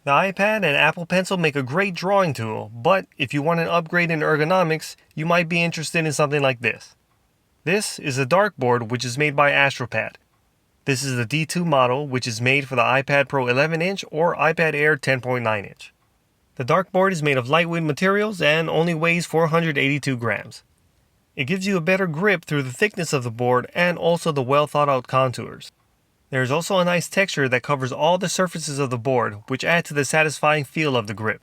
The iPad and Apple Pencil make a great drawing tool, but if you want an upgrade in ergonomics, you might be interested in something like this. This is a Darkboard which is made by AstroPad. This is the D2 model which is made for the iPad Pro 11-inch or iPad Air 10.9-inch. The Darkboard is made of lightweight materials and only weighs 482 grams. It gives you a better grip through the thickness of the board and also the well thought out contours. There is also a nice texture that covers all the surfaces of the board, which add to the satisfying feel of the grip.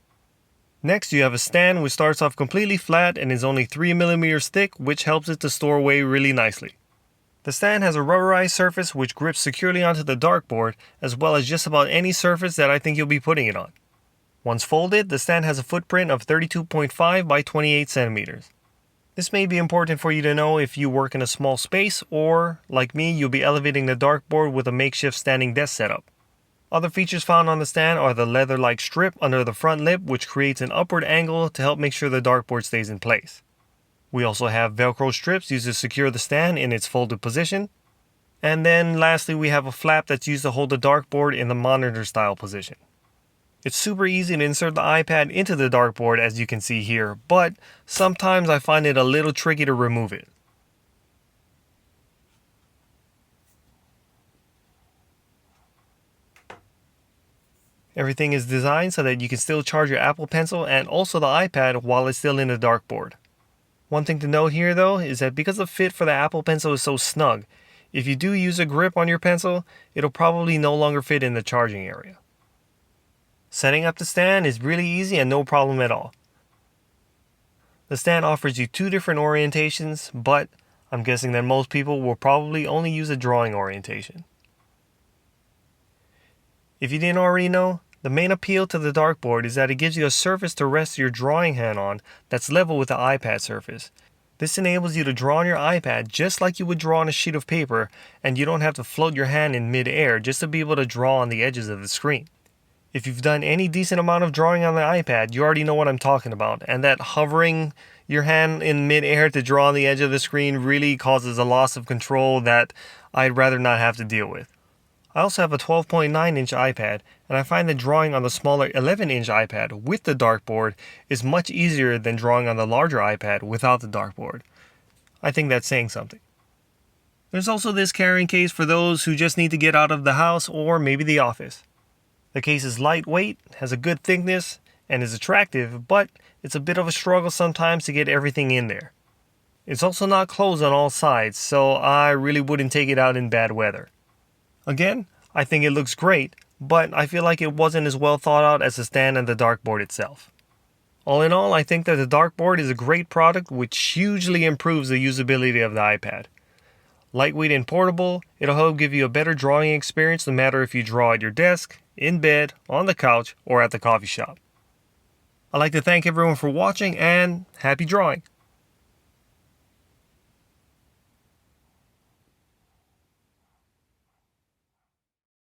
Next, you have a stand which starts off completely flat and is only 3mm thick, which helps it to store away really nicely. The stand has a rubberized surface which grips securely onto the dartboard, as well as just about any surface that I think you'll be putting it on. Once folded, the stand has a footprint of 32.5 by 28 centimeters. This may be important for you to know if you work in a small space or, like me, you'll be elevating the dartboard with a makeshift standing desk setup. Other features found on the stand are the leather-like strip under the front lip, which creates an upward angle to help make sure the dartboard stays in place. We also have Velcro strips used to secure the stand in its folded position. And then lastly, we have a flap that's used to hold the dartboard in the monitor style position. It's super easy to insert the iPad into the dartboard, as you can see here, but sometimes I find it a little tricky to remove it. Everything is designed so that you can still charge your Apple Pencil and also the iPad while it's still in the dartboard. One thing to note here though is that because the fit for the Apple Pencil is so snug, if you do use a grip on your pencil, it'll probably no longer fit in the charging area. Setting up the stand is really easy and no problem at all. The stand offers you two different orientations, but I'm guessing that most people will probably only use a drawing orientation. If you didn't already know, the main appeal to the dartboard is that it gives you a surface to rest your drawing hand on that's level with the iPad surface. This enables you to draw on your iPad just like you would draw on a sheet of paper, and you don't have to float your hand in mid-air just to be able to draw on the edges of the screen. If you've done any decent amount of drawing on the iPad, you already know what I'm talking about, and that hovering your hand in mid-air to draw on the edge of the screen really causes a loss of control that I'd rather not have to deal with. I also have a 12.9-inch iPad, and I find that drawing on the smaller 11-inch iPad with the dartboard is much easier than drawing on the larger iPad without the dartboard. I think that's saying something. There's also this carrying case for those who just need to get out of the house or maybe the office. The case is lightweight, has a good thickness, and is attractive, but it's a bit of a struggle sometimes to get everything in there. It's also not closed on all sides, so I really wouldn't take it out in bad weather. Again, I think it looks great, but I feel like it wasn't as well thought out as the stand and the dartboard itself. All in all, I think that the dartboard is a great product which hugely improves the usability of the iPad. Lightweight and portable, it'll help give you a better drawing experience no matter if you draw at your desk, in bed, on the couch, or at the coffee shop. I'd like to thank everyone for watching and happy drawing!